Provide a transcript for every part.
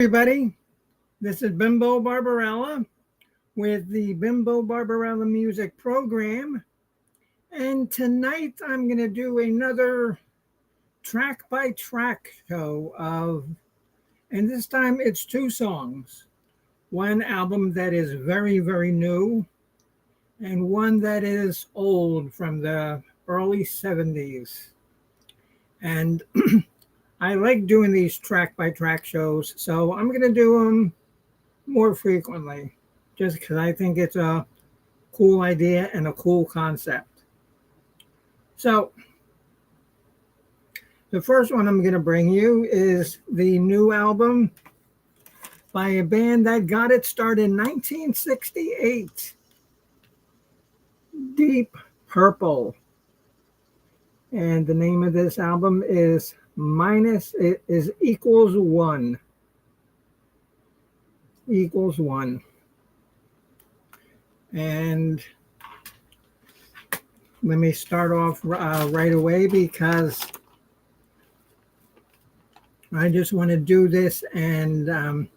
Everybody, this is Bimbo Barbarella with the Bimbo Barbarella Music Program. And tonight I'm going to do another track by track show and this time it's two songs. One album that is very, very new and one that is old from the early 70s. And I like doing these track by track shows, so I'm going to do them more frequently just because I think it's a cool idea and a cool concept. So, the first one I'm going to bring you is the new album by a band that got its start in 1968, Deep Purple. And the name of this album is Equals One. Equals One. And let me start off right away because I just want to do this and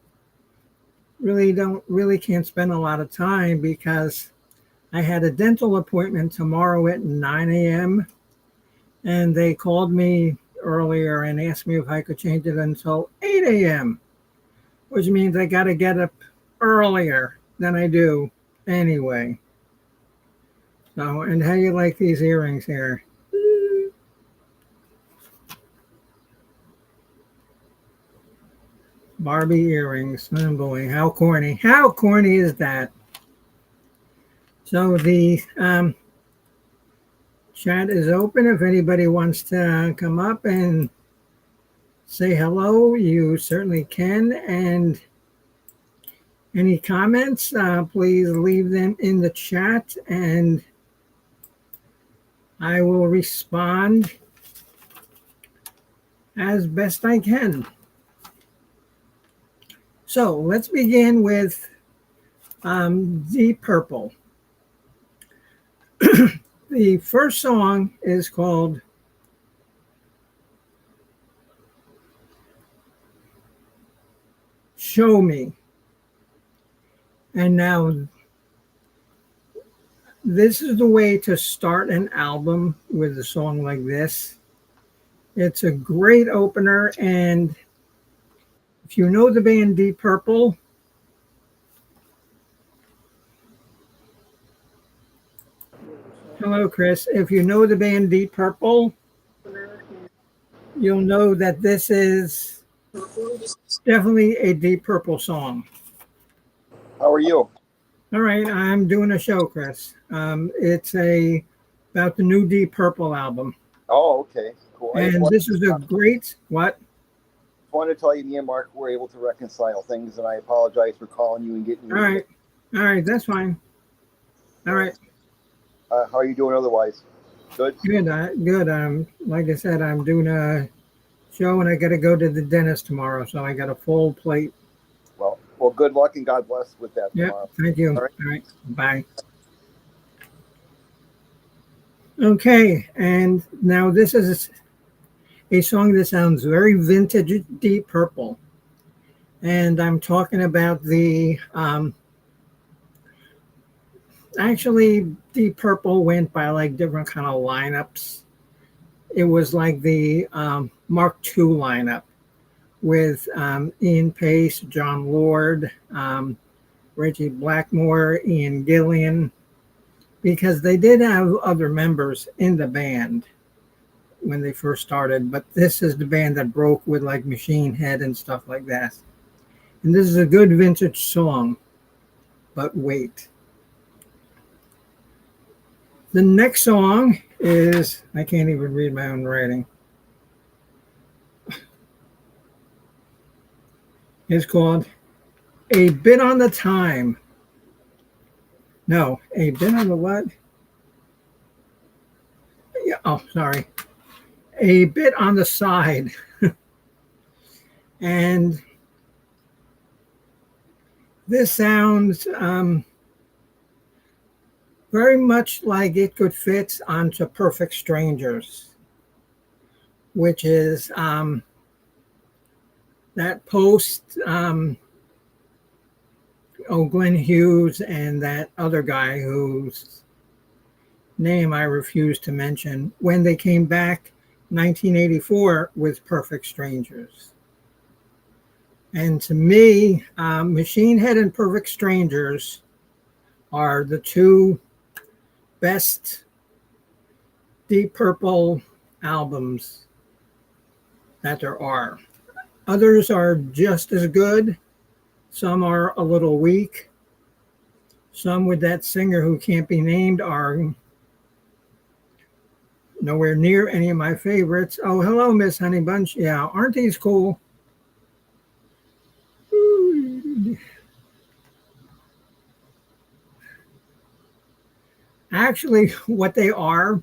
really can't spend a lot of time because I had a dental appointment tomorrow at 9 a.m. and they called me earlier and asked me if I could change it until 8 a.m., which means I got to get up earlier than I do anyway. So, and how you like these earrings here? Barbie earrings. Oh boy, how corny. How corny is that? So the chat is open. If anybody wants to come up and say hello, you certainly can. And any comments, please leave them in the chat and I will respond as best I can. So let's begin with Deep Purple. The first song is called Show Me. And now this is the way to start an album with a song like this. It's a great opener, and if you know the band Deep Purple, hello, Chris. If you know the band Deep Purple, you'll know that this is definitely a Deep Purple song. How are you? All right, I'm doing a show, Chris. It's about the new Deep Purple album. Oh, okay, cool. And this is a great what? I wanted to tell you, me and Mark were able to reconcile things, and I apologize for calling you and getting you. All right, that's fine. All right. How are you doing otherwise? Good? Good, good. Like I said, I'm doing a show and I got to go to the dentist tomorrow, so I got a full plate. Well, good luck and God bless with that tomorrow. Thank you. All right, bye. Okay, and now this is a song that sounds very vintage Deep Purple. And I'm talking about the actually Deep Purple went by like different kind of lineups. It was like the Mark II lineup with Ian Pace, John Lord, Reggie Blackmore, Ian Gillan, because they did have other members in the band when they first started, but this is the band that broke with like Machine Head and stuff like that. And this is a good vintage song, but wait. The next song is, I can't even read my own writing. It's called A Bit on the Time. No, A Bit on the what? Yeah, oh, sorry. A Bit on the Side. And this sounds very much like it could fit onto Perfect Strangers, which is that post, Glenn Hughes and that other guy whose name I refuse to mention, when they came back 1984 with Perfect Strangers. And to me, Machine Head and Perfect Strangers are the two best Deep Purple albums that there are. Others are just as good. Some are a little weak. Some with that singer who can't be named are nowhere near any of my favorites. Oh, hello, Miss Honey Bunch. Yeah, aren't these cool? Actually, what they are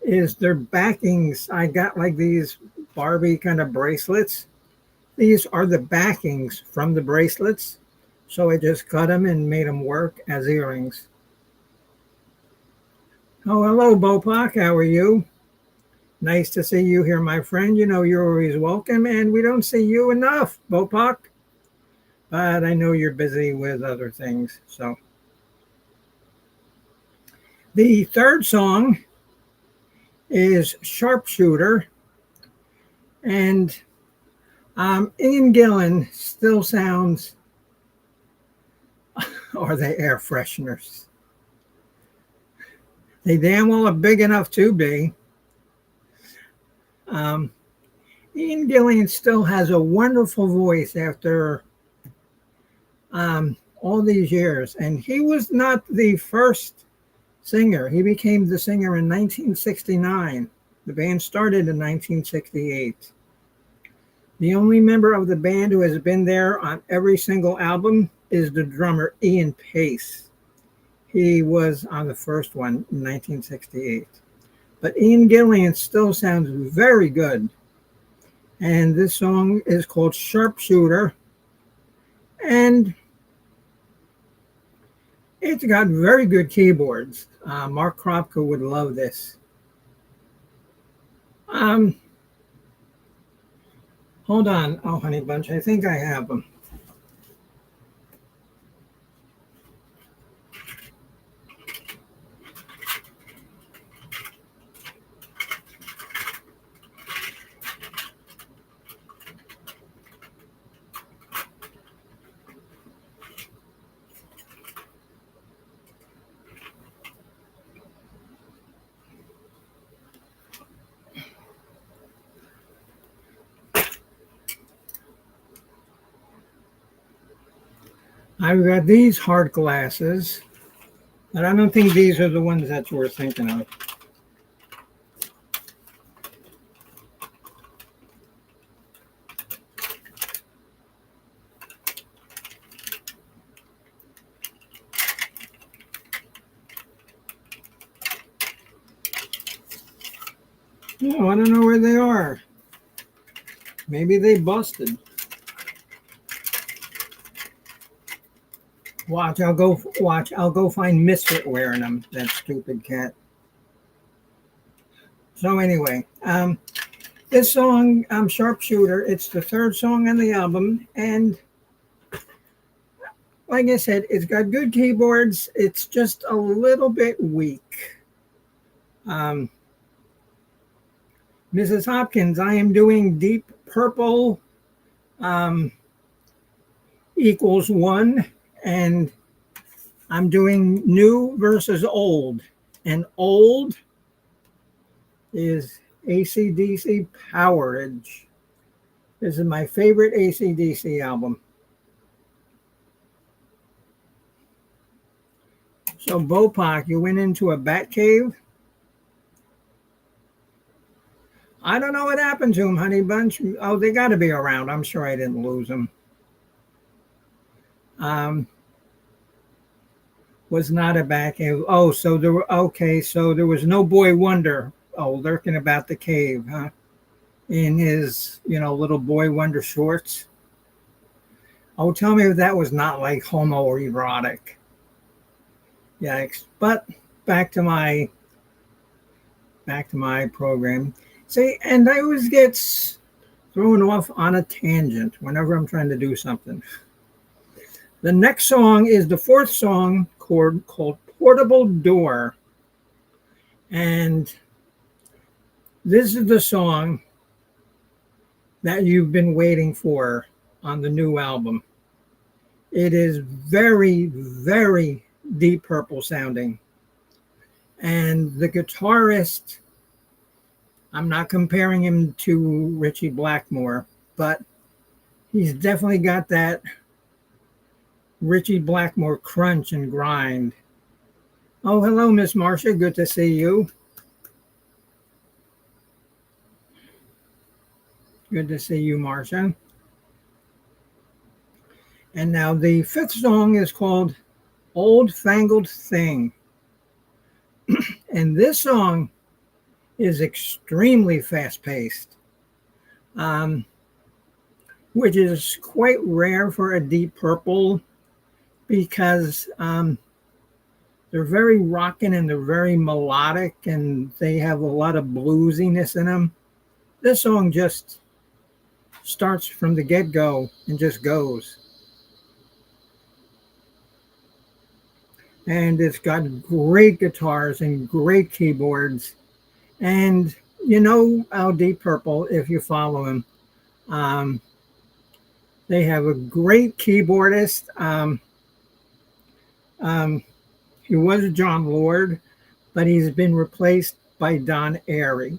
is their backings. I got like these Barbie kind of bracelets. These are the backings from the bracelets. So I just cut them and made them work as earrings. Oh, hello, Bopak. How are you? Nice to see you here, my friend. You know you're always welcome, and we don't see you enough, Bopak. But I know you're busy with other things. So the third song is Sharpshooter, and Ian Gillan still sounds, or the air fresheners. They damn well are big enough to be. Ian Gillan still has a wonderful voice after all these years, and he was not the first singer. He became the singer in 1969. The band started in 1968. The only member of the band who has been there on every single album is the drummer Ian Pace. He was on the first one in 1968. But Ian Gillan still sounds very good. And this song is called Sharpshooter. And it's got very good keyboards. Mark Kropka would love this. Hold on. Oh, Honey Bunch, I think I have them. I've got these hard glasses, but I don't think these are the ones that you were thinking of. No, I don't know where they are. Maybe they busted. Watch, I'll go find Misfit wearing them, that stupid cat. So anyway, this song, Sharpshooter, it's the third song on the album, and like I said, it's got good keyboards. It's just a little bit weak. Mrs. Hopkins, I am doing Deep Purple equals 1, and I'm doing new versus old. And old is AC/DC Powerage. This is my favorite AC/DC album. So, Bopak, you went into a bat cave? I don't know what happened to him, Honey Bunch. Oh, they got to be around. I'm sure I didn't lose them. Was not a bat cave. Oh, so there were, okay, so there was no Boy Wonder, lurking about the cave, huh? In his, little Boy Wonder shorts. Oh, tell me if that was not like homoerotic. Yikes. But back to my thrown off on a tangent whenever I'm trying to do something. The next song is the fourth song called Portable Door. And this is the song that you've been waiting for on the new album. It is very, very Deep Purple sounding. And the guitarist, I'm not comparing him to Ritchie Blackmore, but he's definitely got that Ritchie Blackmore crunch and grind. Oh, hello, Miss Marcia. Good to see you. Good to see you, Marcia. And now the fifth song is called Old Fangled Thing. And this song is extremely fast-paced, which is quite rare for a Deep Purple because they're very rocking and they're very melodic and they have a lot of bluesiness in them. This song just starts from the get-go and just goes. And it's got great guitars and great keyboards. And you know how Deep Purple, if you follow him, they have a great keyboardist. He was John Lord, but he's been replaced by Don Airey.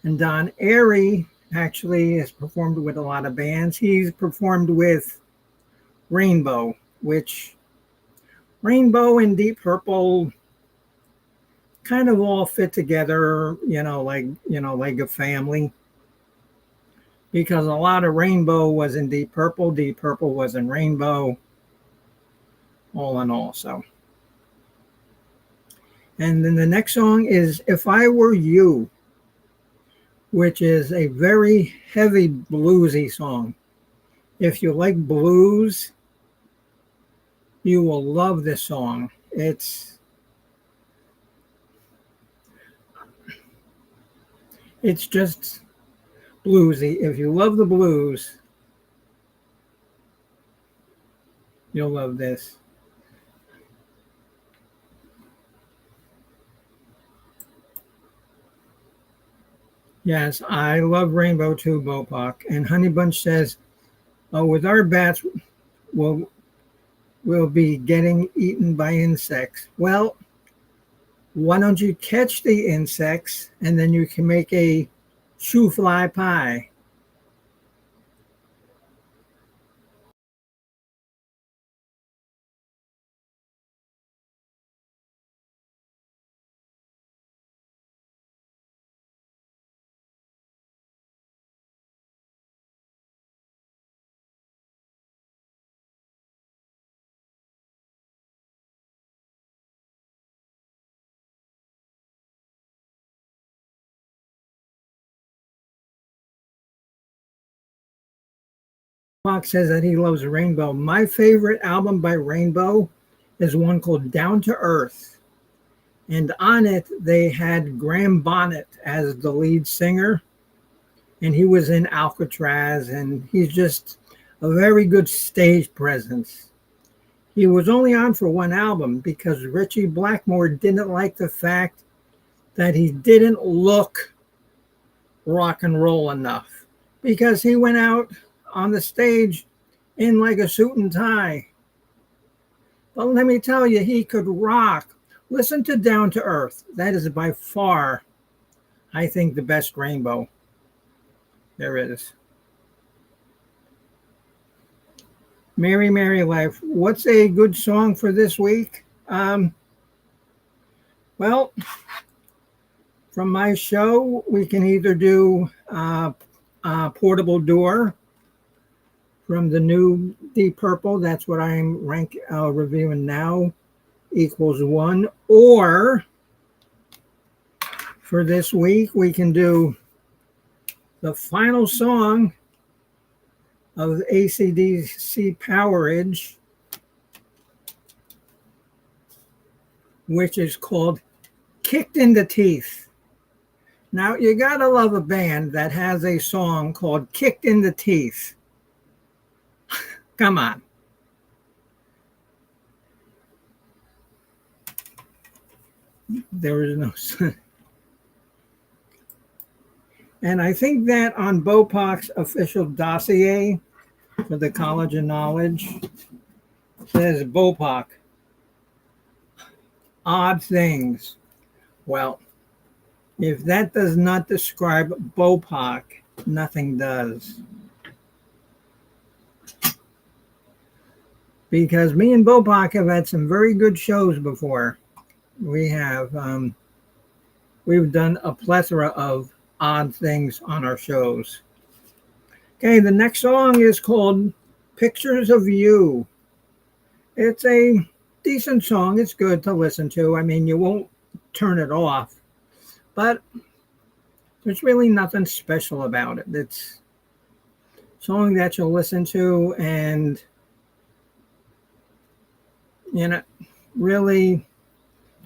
And Don Airey actually has performed with a lot of bands. He's performed with Rainbow, which Rainbow and Deep Purple kind of all fit together, like a family. Because a lot of Rainbow was in Deep Purple was in Rainbow, all in all. So, and then the next song is If I Were You, which is a very heavy bluesy song. If you like blues, you will love this song. It's just bluesy. If you love the blues, you'll love this. Yes, I love Rainbow too, Bopak. And Honey Bunch says, oh, with our bats, we'll be getting eaten by insects. Well, why don't you catch the insects and then you can make a shoo fly pie? Fox says that he loves Rainbow. My favorite album by Rainbow is one called Down to Earth. And on it, they had Graham Bonnet as the lead singer. And he was in Alcatraz. And he's just a very good stage presence. He was only on for one album because Ritchie Blackmore didn't like the fact that he didn't look rock and roll enough. Because he went out on the stage in like a suit and tie. But let me tell you, he could rock. Listen to Down to Earth. That is by far, I think, the best Rainbow there is. Mary, Mary Life. What's a good song for this week? Well, from my show, we can either do Portable Door from the new Deep Purple. That's what I'm reviewing now, equals 1. Or for this week, we can do the final song of AC/DC Powerage, which is called Kicked in the Teeth. Now, you gotta love a band that has a song called Kicked in the Teeth. Come on. There is no. And I think that on BOPOC's official dossier for the College of Knowledge says BOPOC, odd things. Well, if that does not describe BOPOC, nothing does. Because me and BOPOC have had some very good shows before. We've done a plethora of odd things on our shows. Okay, the next song is called Pictures of You. It's a decent song. It's good to listen to. I mean, you won't turn it off, but there's really nothing special about it. It's a song that you'll listen to and, really,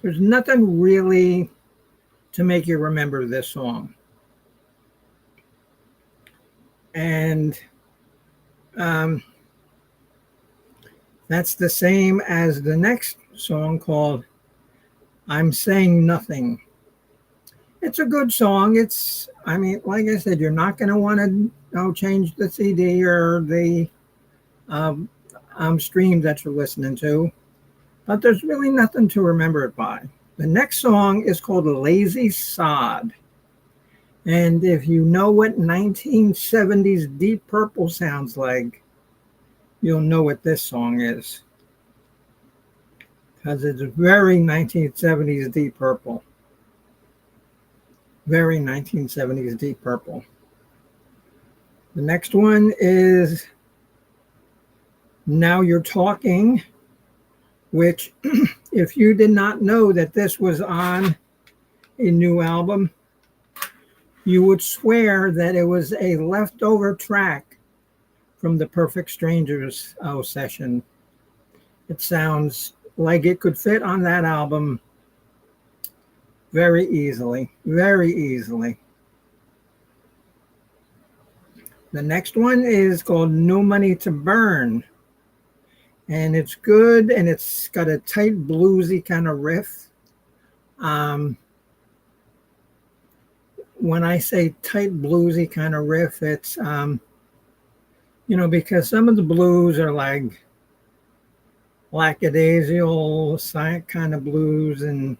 there's nothing really to make you remember this song. And that's the same as the next song called I'm Saying Nothing. It's a good song. Like I said, you're not going to want to change the CD or the stream that you're listening to, but there's really nothing to remember it by. The next song is called Lazy Sod. And if you know what 1970s Deep Purple sounds like, you'll know what this song is. Because it's very 1970s Deep Purple. Very 1970s Deep Purple. The next one is Now You're Talking, which if you did not know that this was on a new album, you would swear that it was a leftover track from the Perfect Strangers session. It sounds like it could fit on that album very easily, very easily. The next one is called No Money to Burn. And it's good, and it's got a tight bluesy kind of riff. When I say tight bluesy kind of riff, it's, because some of the blues are like lackadaisical kind of blues, and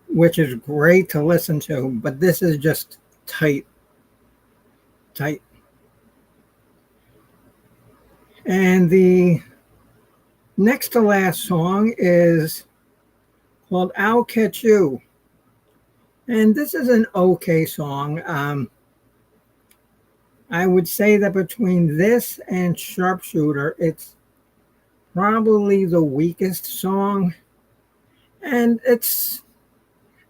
which is great to listen to, but this is just tight. And the next to last song is called I'll Catch You. And this is an okay song. I would say that between this and Sharpshooter, it's probably the weakest song. And it's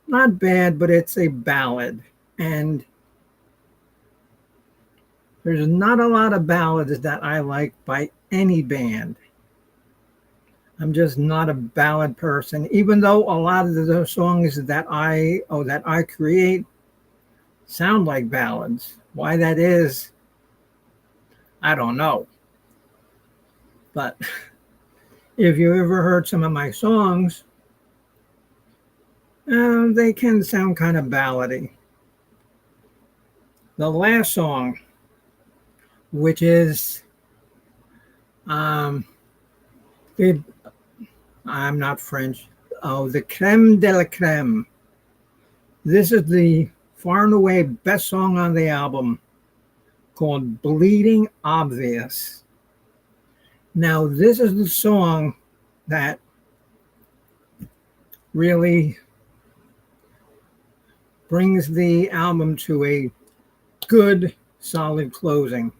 not bad, but it's a ballad. And there's not a lot of ballads that I like by any band. I'm just not a ballad person, even though a lot of the songs that I create sound like ballads. Why that is, I don't know. But if you ever heard some of my songs, they can sound kind of ballady. The last song, which is I'm not French. Oh, the creme de la creme. This is the far and away best song on the album, called Bleeding Obvious. Now, this is the song that really brings the album to a good, solid closing.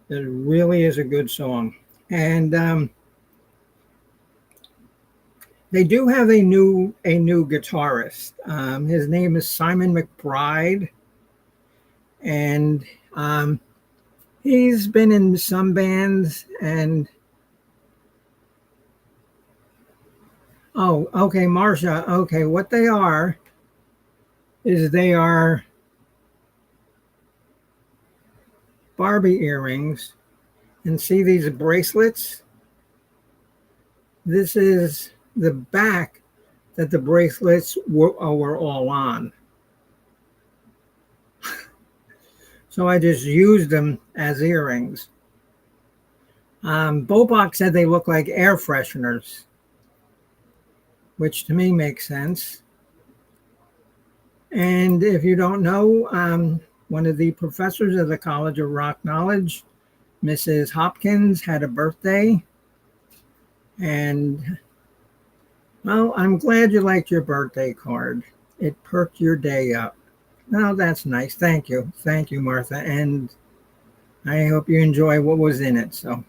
It really is a good song. And they do have a new guitarist. His name is Simon McBride, and he's been in some bands. And oh, okay, Marsha. Okay, what they are is they are Barbie earrings. And see these bracelets? This is the back that the bracelets were all on. So I just used them as earrings. Bobak said they look like air fresheners, which to me makes sense. And if you don't know, one of the professors of the College of Rock Knowledge, Mrs. Hopkins, had a birthday. And, well, I'm glad you liked your birthday card. It perked your day up. Oh, that's nice. Thank you. Thank you, Martha. And I hope you enjoy what was in it. So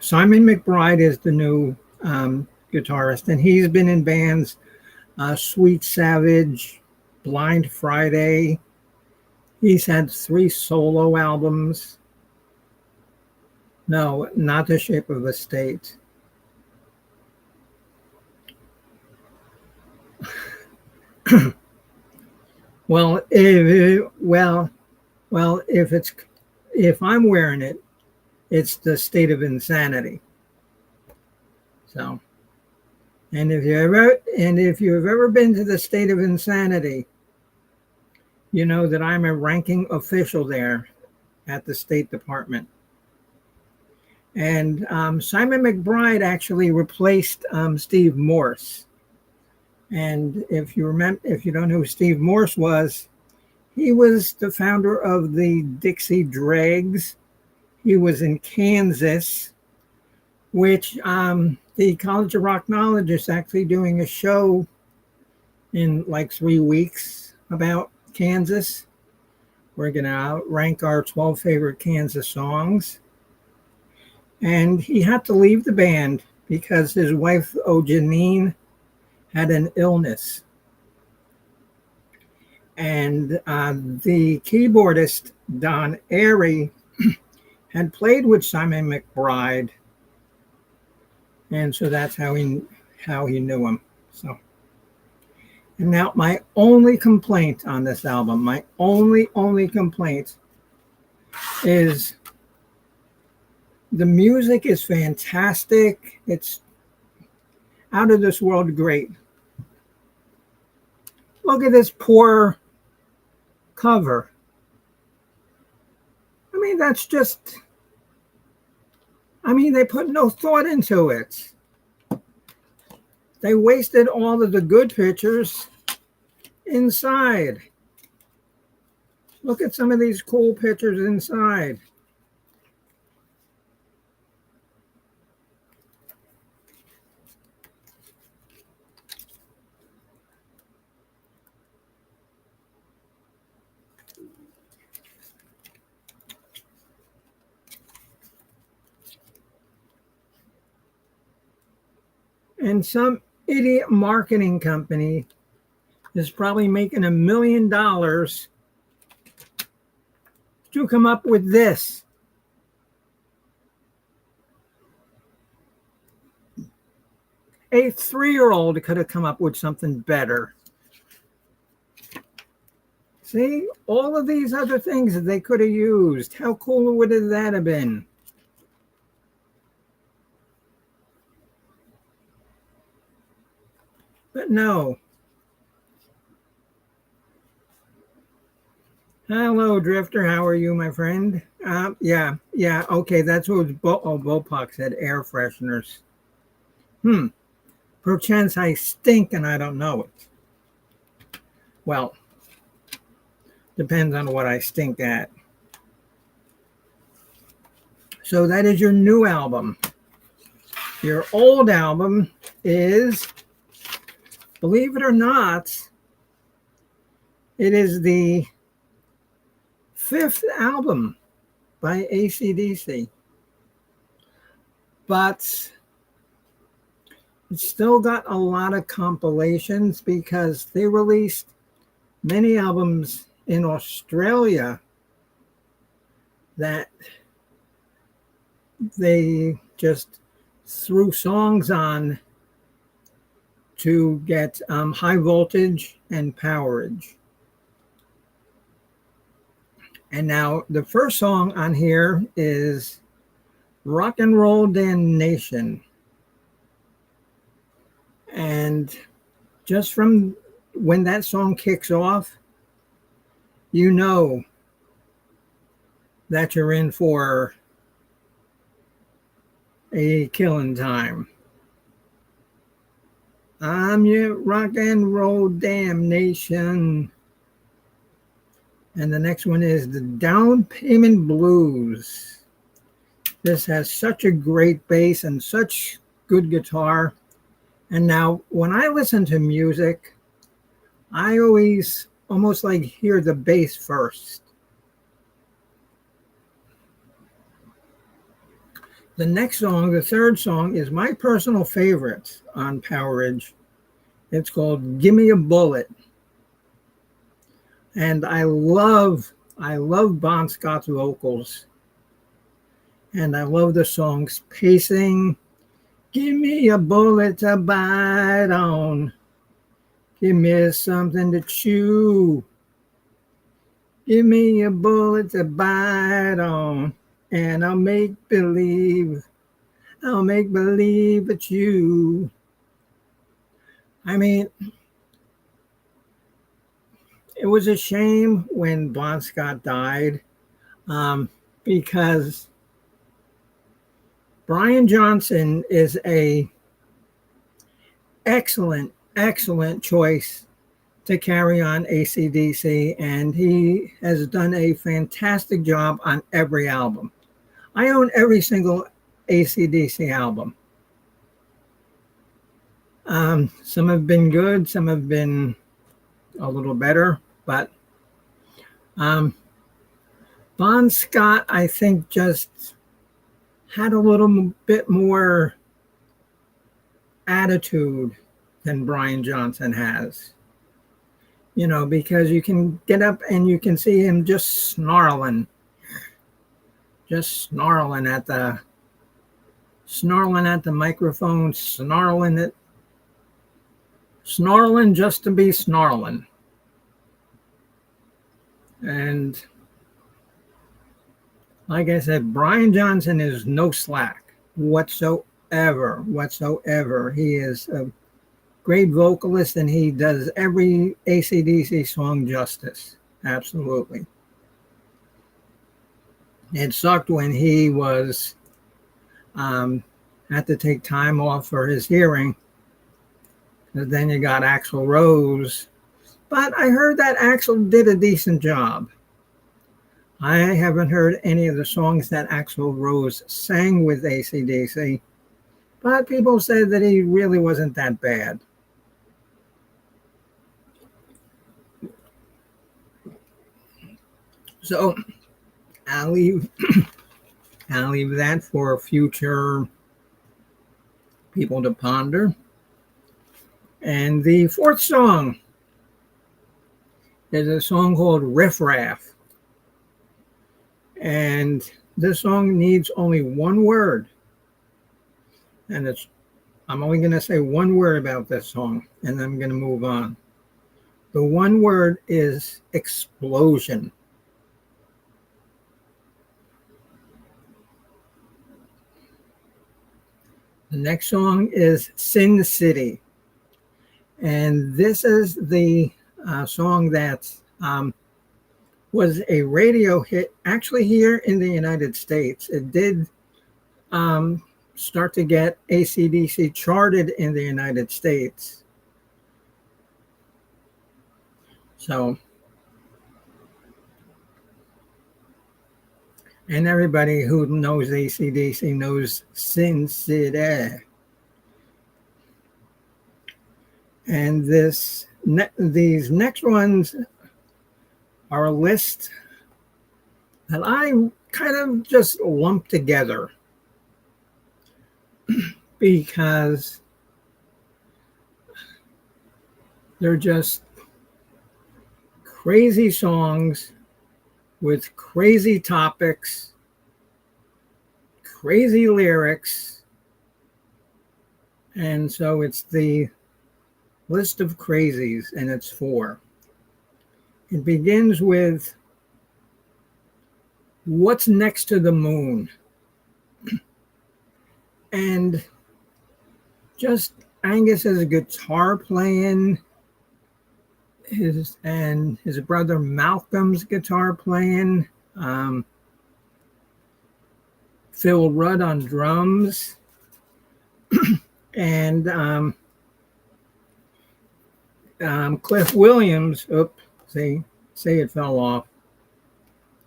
Simon McBride is the new guitarist, and he's been in bands Sweet Savage, Blind Friday. He's had 3 solo albums. No, not The Shape of a State. Well, if I'm wearing it, it's The State of Insanity. So, and if you've ever been to The State of Insanity, you know that I'm a ranking official there at the State Department. And Simon McBride actually replaced Steve Morse. And if you don't know who Steve Morse was, he was the founder of the Dixie Dregs. He was in Kansas, which the College of Rock Knowledge is actually doing a show in like 3 weeks about Kansas. We're going to rank our 12 favorite Kansas songs. And he had to leave the band because his wife, Janine, had an illness. And the keyboardist, Don Airey, had played with Simon McBride. And so that's how he knew him. So, and now my only complaint on this album, my only complaint is the music is fantastic. It's out of this world great. Look at this poor cover. I mean, they put no thought into it. They wasted all of the good pictures inside. Look at some of these cool pictures inside. And some idiot marketing company is probably making $1 million to come up with this. A 3-year-old could have come up with something better. See, all of these other things that they could have used. How cool would that have been? But no. Hello, Drifter. How are you, my friend? Yeah. Okay, that's what Bopok said. Air fresheners. Perchance I stink and I don't know it. Well, depends on what I stink at. So that is your new album. Your old album is, believe it or not, it is the 5th album by AC/DC. But it's still got a lot of compilations because they released many albums in Australia that they just threw songs on to get high voltage and powerage. And now the first song on here is Rock and Roll Damnation. And just from when that song kicks off, you know that you're in for a killing time. I'm your rock and roll damnation. And the next one is the Down Payment Blues. This has such a great bass and such good guitar. And now when I listen to music, I always almost like hear the bass first. The next song, the third song, is my personal favorite on Powerage. It's called Gimme a Bullet. And I love Bon Scott's vocals. And I love the song's pacing. Give me a bullet to bite on. Give me something to chew. Give me a bullet to bite on. And I'll make believe it's you. I mean, it was a shame when Bon Scott died, because Brian Johnson is a excellent choice to carry on AC/DC, and he has done a fantastic job on every album. I own every single AC/DC album. Some have been good, some have been a little better, but Bon Scott, I think, just had a little bit more attitude than Brian Johnson has. You know, because you can get up and you can see him just snarling at the microphone, snarling just to be snarling. And like I said, Brian Johnson is no slack whatsoever. He is a great vocalist, and he does every AC/DC song justice. Absolutely. It sucked when he was had to take time off for his hearing. And then you got Axl Rose. But I heard that Axl did a decent job. I haven't heard any of the songs that Axl Rose sang with AC/DC, but people said that he really wasn't that bad. So I'll leave that for future people to ponder. And the fourth song is a song called Riff Raff. And this song needs only one word. And I'm only going to say one word about this song, and then I'm going to move on. The one word is explosion. The next song is Sin City. And this is the song that was a radio hit actually here in the United States. It did start to get AC/DC charted in the United States. So, and everybody who knows AC/DC knows Sin City. And these next ones are a list that I kind of just lumped together because they're just crazy songs with crazy topics, crazy lyrics, And so it's the list of crazies, and it's 4. It begins with What's Next to the Moon? And just Angus's guitar playing, his brother Malcolm's guitar playing, Phil Rudd on drums, and Cliff Williams. Say it fell off.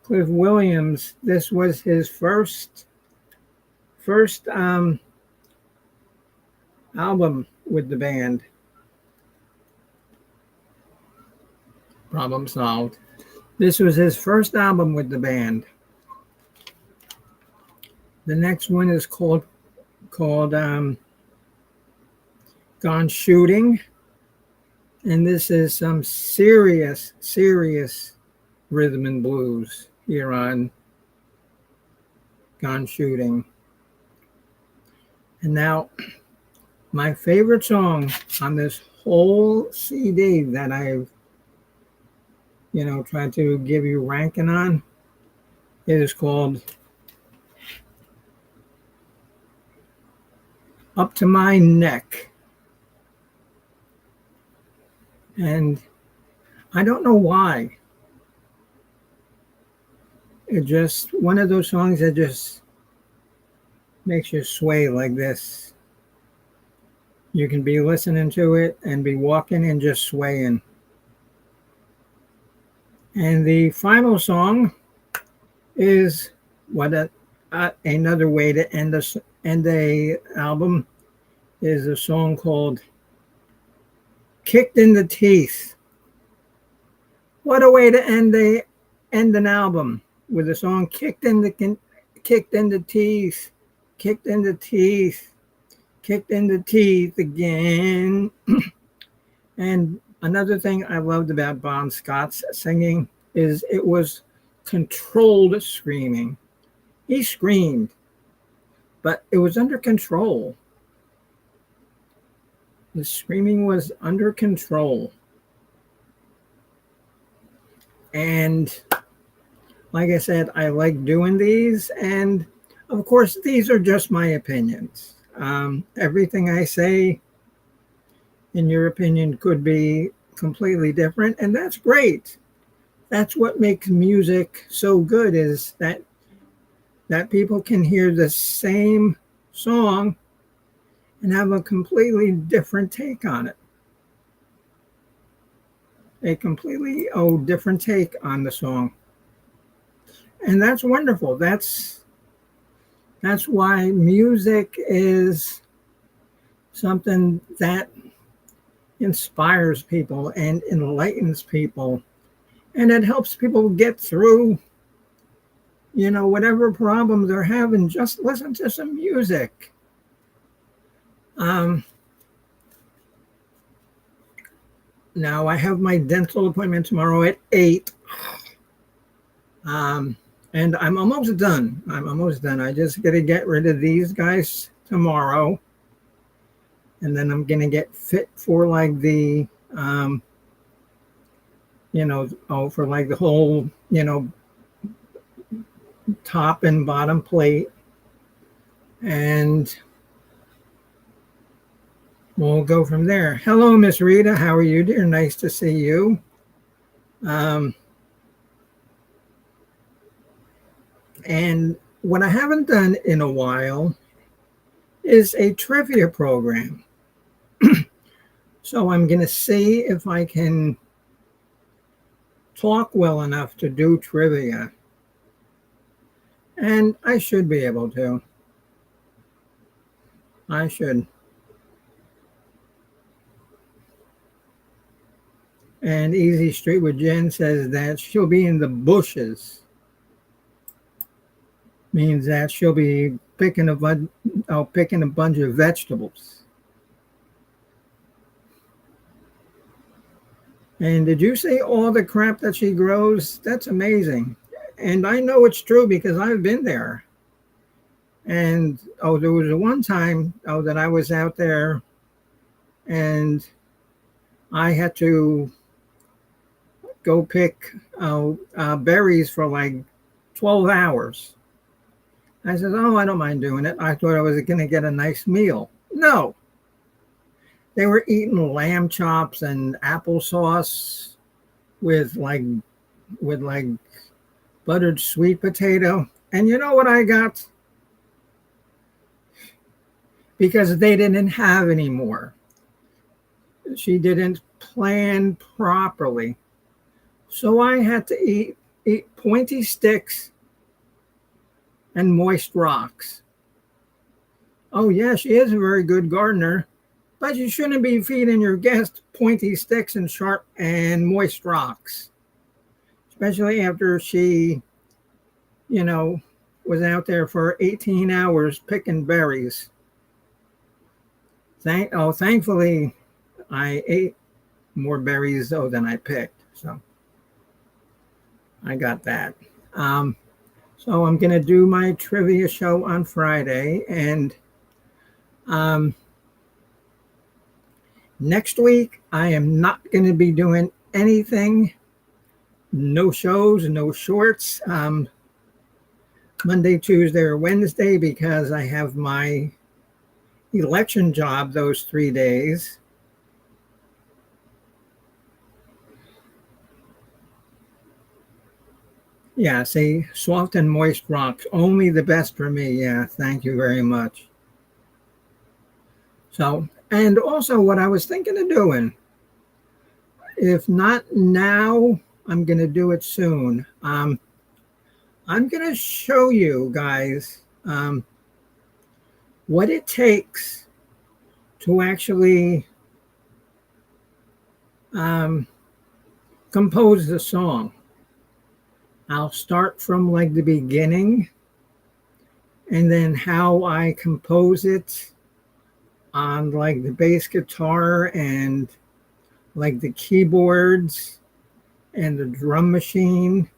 Cliff Williams. This was his first album with the band. Problem solved. This was his first album with the band. The next one is called Gone Shooting, and this is some serious rhythm and blues here on Gone Shooting. And now, my favorite song on this whole CD that I've tried to give you ranking on is called Up to My Neck. And I don't know why. It just one of those songs that just makes you sway like this. You can be listening to it and be walking and just swaying. And the final song is another way to end a album is a song called Kicked in the Teeth. What a way to end an album with a song kicked in the teeth, kicked in the teeth again. And another thing I loved about Bon Scott's singing is it was controlled screaming. He screamed, but it was under control. The screaming was under control. And like I said, I like doing these. And of course, these are just my opinions. Everything I say, in your opinion, could be completely different. And that's great. That's what makes music so good, is that people can hear the same song and have a completely different take on it. A completely different take on the song. And that's wonderful. That's why music is something that inspires people and enlightens people. And it helps people get through, whatever problem they're having. Just listen to some music. Now I have my dental appointment tomorrow at 8. And I'm almost done. I just got to get rid of these guys tomorrow. And then I'm going to get fit for like the, for like the whole, top and bottom plate. And we'll go from there. Hello, Miss Rita. How are you, dear? Nice to see you. And what I haven't done in a while is a trivia program. So I'm going to see if I can talk well enough to do trivia. And I should be able to. I should. And Easy Street with Jen says that she'll be in the bushes. Means that she'll be picking a bunch of vegetables. And did you say all the crap that she grows? That's amazing. And I know it's true because I've been there. And there was a one time that I was out there and I had to go pick berries for like 12 hours. I said, oh, I don't mind doing it. I thought I was going to get a nice meal. No, they were eating lamb chops and applesauce with like buttered sweet potato. And you know what I got? Because they didn't have any more. She didn't plan properly. So I had to eat pointy sticks and moist rocks. Oh, yeah, she is a very good gardener, but you shouldn't be feeding your guest pointy sticks and sharp and moist rocks, especially after she, was out there for 18 hours picking berries. Thankfully, I ate more berries though than I picked, so I got that. So I'm gonna do my trivia show on Friday, and next week I am not gonna be doing anything. No shows, no shorts. Monday, Tuesday, or Wednesday, because I have my election job those 3 days. Yeah, see, soft and moist rocks, only the best for me. Yeah, thank you very much. So, and also what I was thinking of doing, if not now, I'm going to do it soon. I'm going to show you guys what it takes to actually compose the song. I'll start from like the beginning and then how I compose it on like the bass guitar and like the keyboards and the drum machine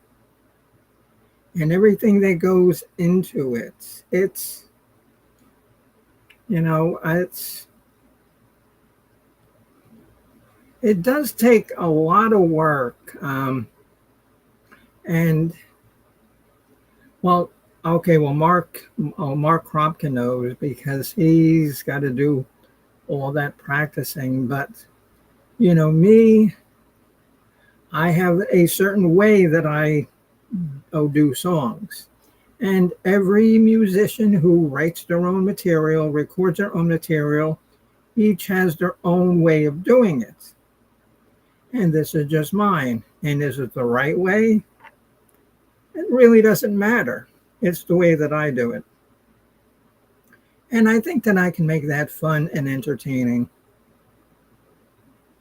and everything that goes into it. It does take a lot of work. And Mark Kropka knows because he's got to do all that practicing. But me, I have a certain way that I do songs, and every musician who writes their own material, records their own material, each has their own way of doing it. And this is just mine. And is it the right way? It really doesn't matter. It's the way that I do it. And I think that I can make that fun and entertaining.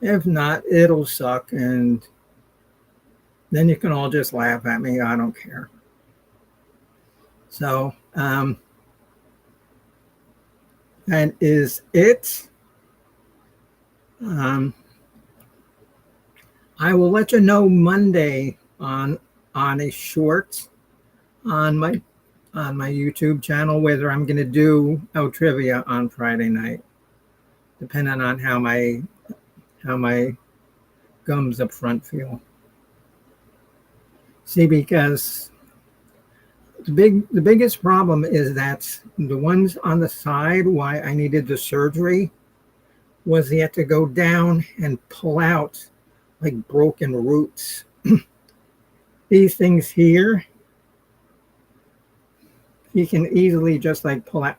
If not, it'll suck. And then you can all just laugh at me. I don't care. So, that is it. I will let you know Monday on a short on my YouTube channel whether I'm going to do trivia on Friday night, depending on how my gums up front feel. See, because the biggest problem is that the ones on the side, why I needed the surgery, was they had to go down and pull out like broken roots. These things here, you can easily just like pull out,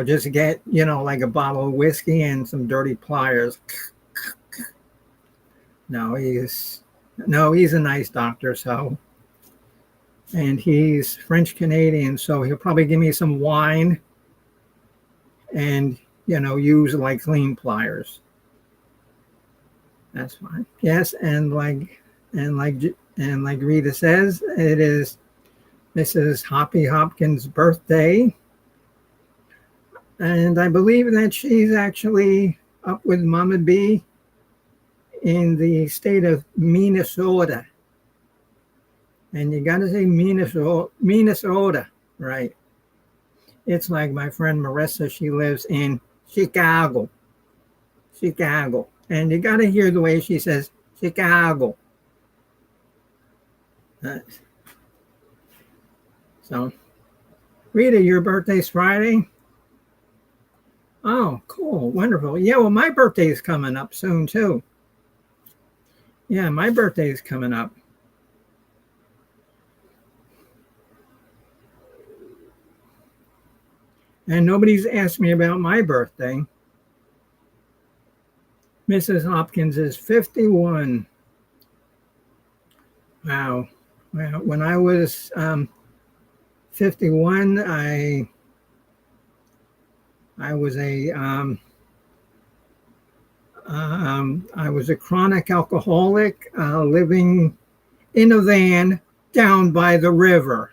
just get, like a bottle of whiskey and some dirty pliers. No, he's a nice doctor, so, and he's French Canadian, so he'll probably give me some wine and, use like clean pliers. That's fine. Yes, and like Rita says, it is Mrs. Hoppy Hopkins' birthday, and I believe that she's actually up with Mama B in the state of Minnesota. And you got to say Minnesota, right? It's like my friend Marissa, she lives in Chicago. Chicago. And you got to hear the way she says Chicago. So, Rita, your birthday's Friday? Oh, cool. Wonderful. Yeah, well, my birthday's coming up soon, too. Yeah, my birthday's coming up. And nobody's asked me about my birthday. Mrs. Hopkins is 51. Wow. Well, when I was 51, I was a chronic alcoholic living in a van down by the river.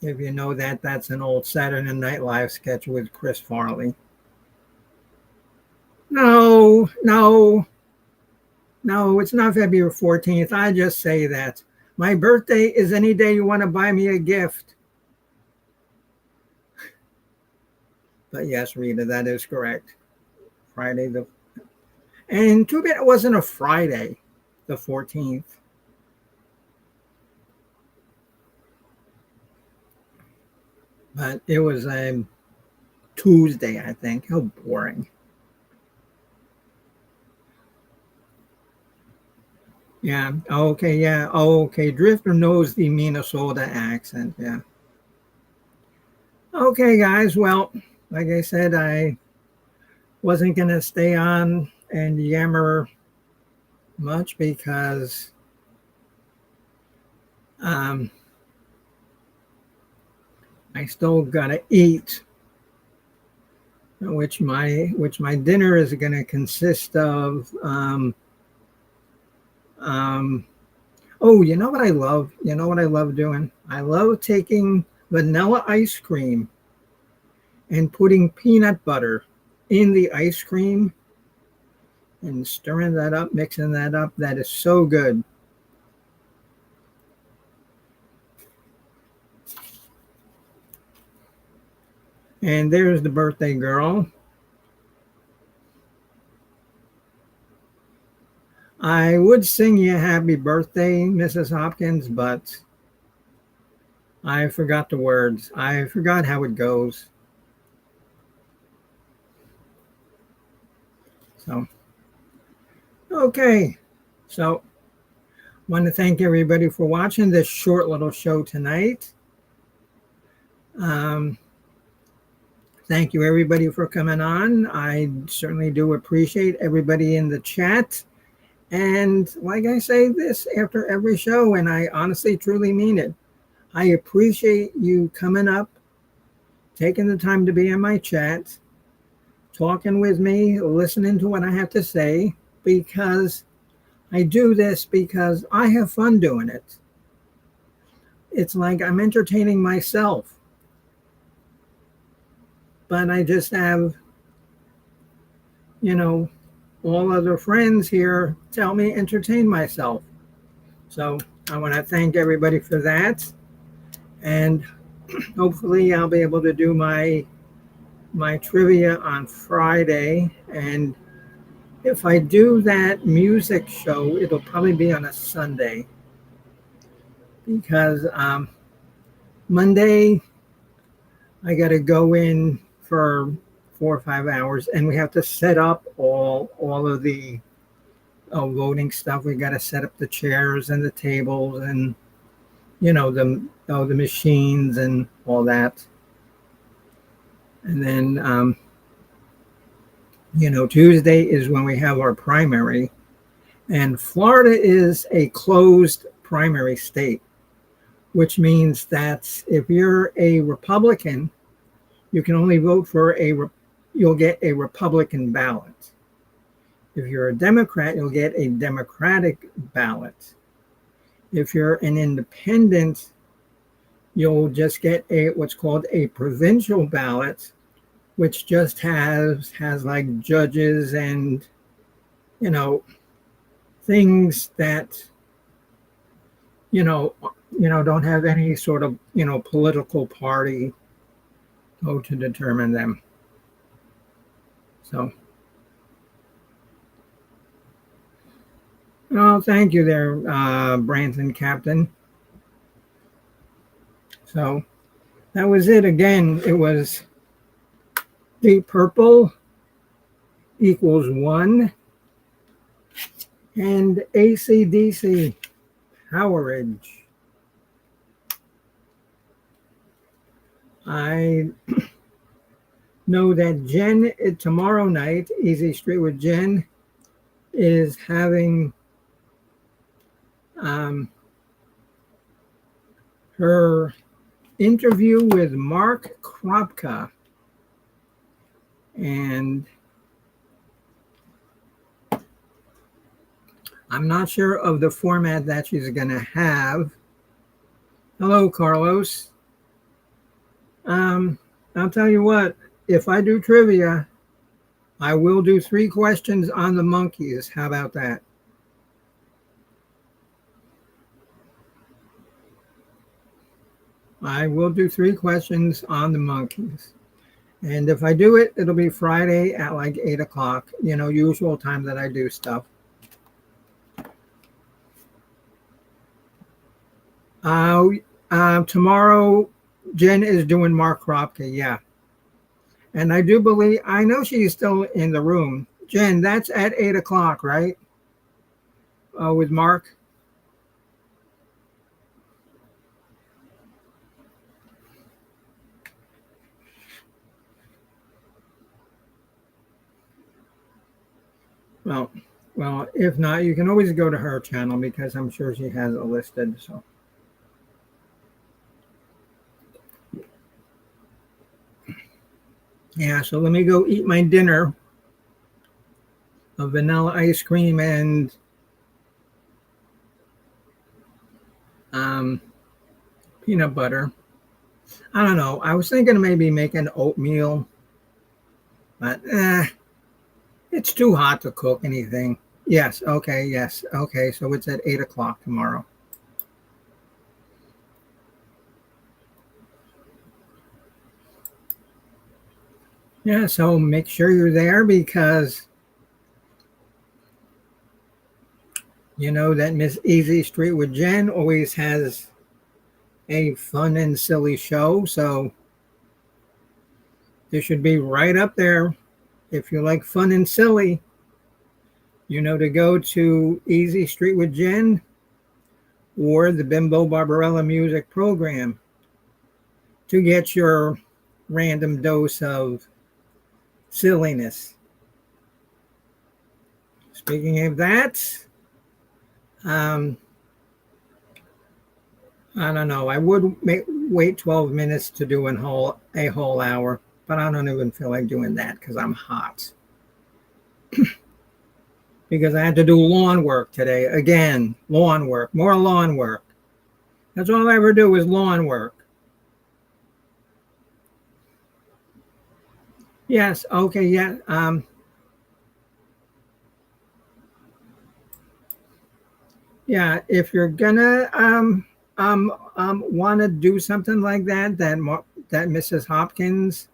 If you know that, that's an old Saturday Night Live sketch with Chris Farley. No, it's not February 14th. I just say that. My birthday is any day you want to buy me a gift. But yes, Rita, that is correct. Friday and too bad it wasn't a Friday, the 14th. But it was a Tuesday, I think. How boring. Yeah. Okay. Yeah. Okay. Drifter knows the Minnesota accent. Yeah. Okay, guys. Well, like I said, I wasn't going to stay on and yammer much because I still got to eat, which my dinner is going to consist of oh, you know what I love? You know what I love doing? I love taking vanilla ice cream and putting peanut butter in the ice cream and stirring that up, mixing that up. That is so good. And there's the birthday girl. I would sing you happy birthday, Mrs. Hopkins, but I forgot the words. I forgot how it goes. So, okay. So, want to thank everybody for watching this short little show tonight. Thank you, everybody, for coming on. I certainly do appreciate everybody in the chat. And like I say this after every show, and I honestly, truly mean it, I appreciate you coming up, taking the time to be in my chat, talking with me, listening to what I have to say, because I do this because I have fun doing it. It's like I'm entertaining myself. But I just have, all other friends here tell me entertain myself. So I want to thank everybody for that. And hopefully I'll be able to do my trivia on Friday. And if I do that music show, it'll probably be on a Sunday. Because Monday, I got to go in for 4 or 5 hours, and we have to set up all of the voting stuff. We got to set up the chairs and the tables and the machines and all that. And then Tuesday is when we have our primary, and Florida is a closed primary state, which means that if you're a Republican, you can only vote for you'll get a Republican ballot. If you're a Democrat, you'll get a Democratic ballot. If you're an independent, you'll just get what's called a provincial ballot, which just has like judges and, things that, don't have any sort of, political party to determine them. So, well, thank you there, Branson Captain. So that was it. Again, it was Deep Purple equals 1 and AC/DC Powerage. I know that Jen tomorrow night, Easy Street with Jen, is having her interview with Mark Kropka. And I'm not sure of the format that she's going to have. Hello, Carlos. I'll tell you what, if I do trivia, I will do 3 questions on the Monkees. How about that? I will do 3 questions on the Monkees. And if I do it, it'll be Friday at like 8 o'clock, usual time that I do stuff. Tomorrow, Jen is doing Mark Kropka, yeah. And I do believe, I know she's still in the room. Jen, that's at 8 o'clock, right? With Mark? Well, if not, you can always go to her channel because I'm sure she has it listed. So, yeah. So let me go eat my dinner of vanilla ice cream and peanut butter. I don't know. I was thinking of maybe making oatmeal, but it's too hot to cook anything. Yes. Okay. Yes. Okay. So it's at 8 o'clock tomorrow. Yeah. So make sure you're there because you know that Miss Easy Street with Jen always has a fun and silly show. So this should be right up there. If you like fun and silly, to go to Easy Street with Jen or the Bimbo Barbarella music program to get your random dose of silliness. Speaking of that, I don't know. I would wait 12 minutes to do a whole hour, but I don't even feel like doing that because I'm hot. Because I had to do lawn work today. Again, lawn work, more lawn work. That's all I ever do is lawn work. Yes, okay, yeah. Yeah, if you're gonna want to do something like that Mrs. Hopkins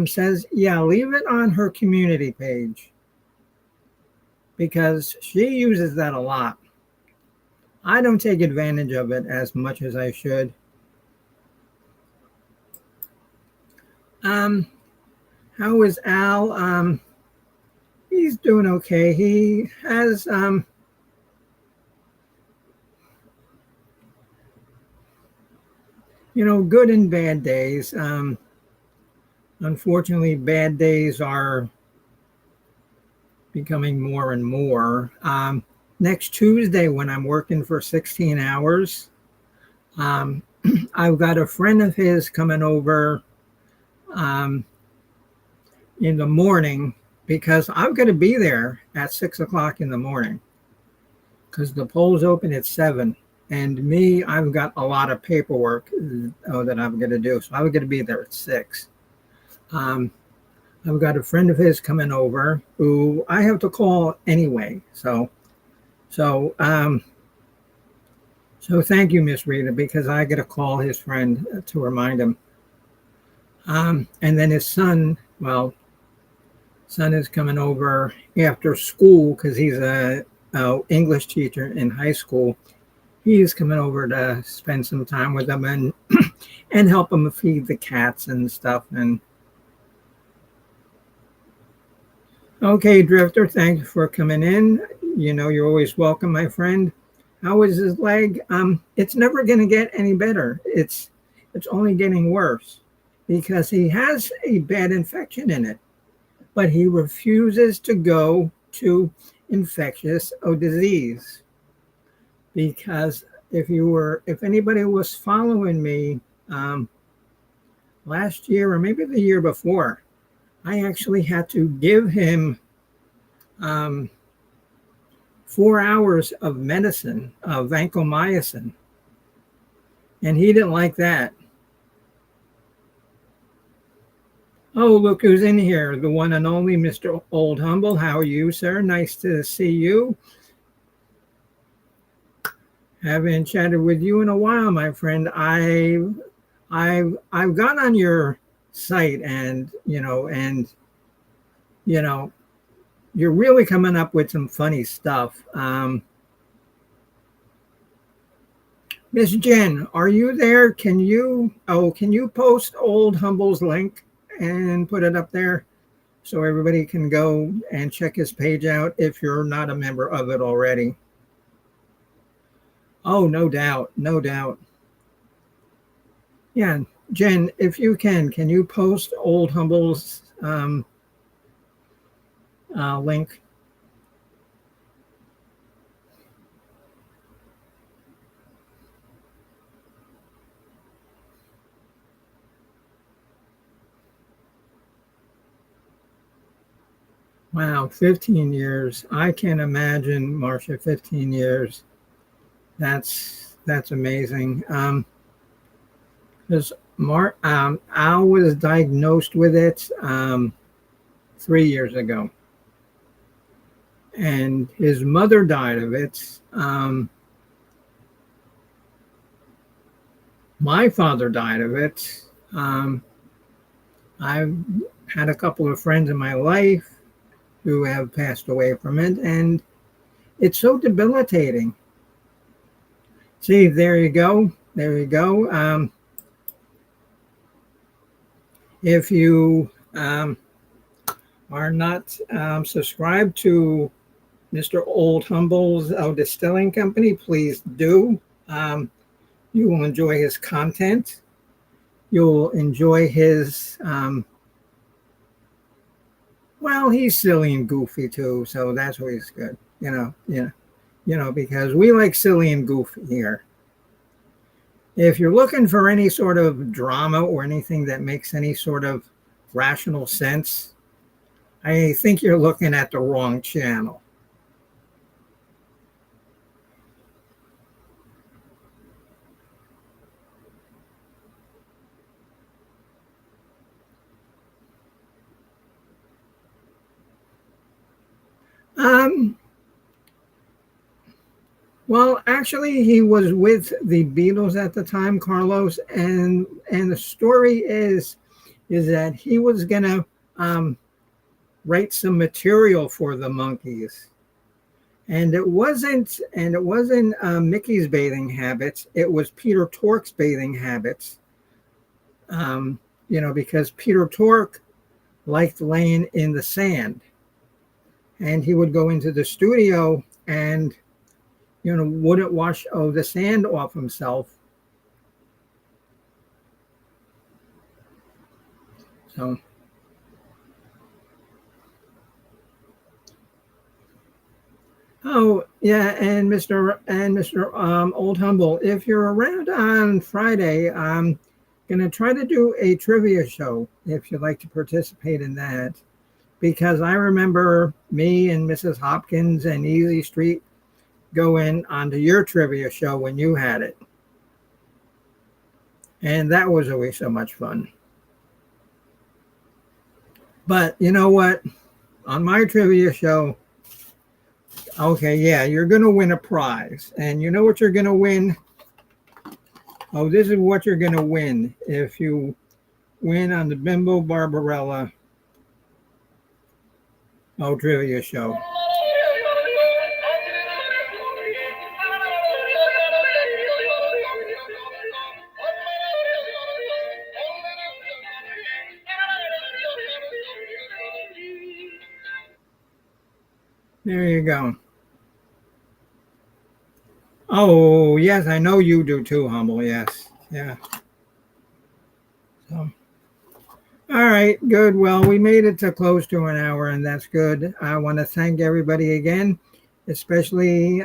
says, yeah, leave it on her community page because she uses that a lot. I don't take advantage of it as much as I should. How is Al? He's doing okay. He has good and bad days. Unfortunately, bad days are becoming more and more. Next Tuesday, when I'm working for 16 hours, I've got a friend of his coming over in the morning because I'm going to be there at 6 o'clock in the morning because the polls open at 7. And me, I've got a lot of paperwork that I'm going to do. So I'm going to be there at 6. I've got a friend of his coming over who I have to call anyway. So So, so thank you, Miss Rita, because I got to call his friend to remind him. And then his son, well, son is coming over after school because he's a English teacher in high school. He's coming over to spend some time with them and and help him feed the cats and stuff. And okay, Drifter, thanks for coming in. You know, you're always welcome, my friend. How is his leg? It's never going to get any better. It's only getting worse because he has a bad infection in it, but he refuses to go to infectious disease. Because if anybody was following me last year or maybe the year before, I actually had to give him 4 hours of medicine, of vancomycin, and he didn't like that. Oh, look who's in here, the one and only Mr. Old Humble. How are you, sir? Nice to see you. Haven't chatted with you in a while, my friend. I've gone on your site, and you're really coming up with some funny stuff. Miss Jen, are you there? Can you post Old Humble's link and put it up there so everybody can go and check his page out if you're not a member of it already? Oh, no doubt, no doubt. Yeah, Jen, if you can you post Old Humble's link? Wow, 15 years. I can imagine, Marcia, 15 years. That's amazing. Because Al was diagnosed with it 3 years ago, and his mother died of it. My father died of it. I've had a couple of friends in my life who have passed away from it, and it's so debilitating. See, there you go. There you go. If you are not subscribed to Mr. Old Humble's Distilling Company, please do. You will enjoy his content. You'll enjoy his, well, he's silly and goofy too, so that's always good, because we like silly and goofy here. If you're looking for any sort of drama or anything that makes any sort of rational sense, I think you're looking at the wrong channel. Well, actually, he was with the Beatles at the time, Carlos, and the story is that he was gonna write some material for the Monkees, and it wasn't Mickey's bathing habits. It was Peter Tork's bathing habits. Because Peter Tork liked laying in the sand, and he would go into the studio and wouldn't wash the sand off himself. So yeah, and Mr. Old Humble, if you're around on Friday, I'm gonna try to do a trivia show if you'd like to participate in that, because I remember me and Mrs. Hopkins and Easy Street going onto your trivia show when you had it, and that was always so much fun. But you know what? On my trivia show, Okay, yeah, you're going to win a prize. And you know what you're going to win? Oh, this is what you're going to win if you win on the Bimbo Barbarella Trivia Show. There you go. Oh, yes, I know you do too, Humble. Yes. Yeah. So, all right, good. Well, we made it to close to an hour, and that's good. I want to thank everybody again, especially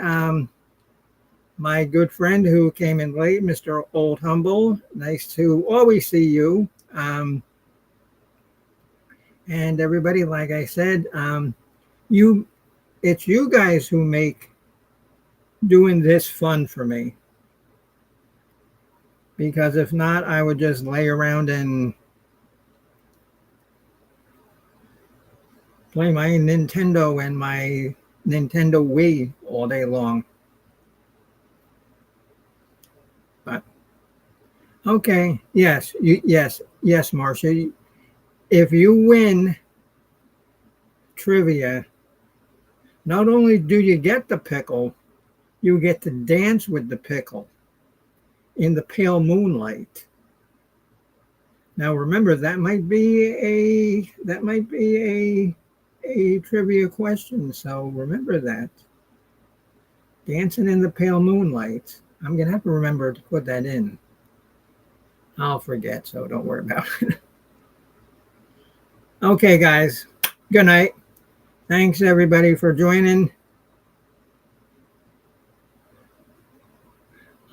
my good friend who came in late, Mr. Old Humble. Nice to always see you. And everybody, like I said, it's you guys who make doing this fun for me. Because if not, I would just lay around and play my Nintendo and my Nintendo Wii all day long. But okay, yes, yes, Marcia. If you win trivia, not only do you get the pickle, you get to dance with the pickle in the pale moonlight. Now remember, that might be a trivia question, so remember that. Dancing in the pale moonlight. I'm gonna have to remember to put that in. I'll forget, so don't worry about it. Okay, guys. Good night. Thanks everybody for joining.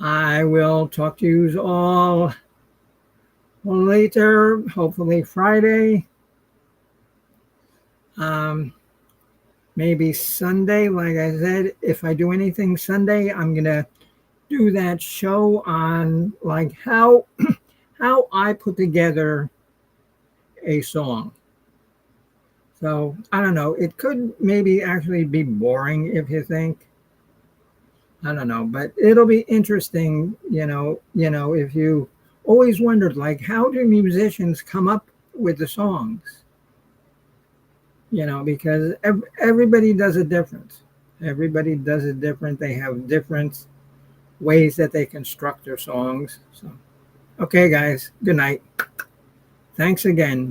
I will talk to you all later, hopefully Friday. Maybe Sunday. Like I said, if I do anything Sunday, I'm gonna do that show on like how I put together a song. So I don't know. It could maybe actually be boring if you think. I don't know, but it'll be interesting, if you always wondered, like, how do musicians come up with the songs? Because everybody does it different. Everybody does it different. They have different ways that they construct their songs. So, okay, guys, good night. Thanks again.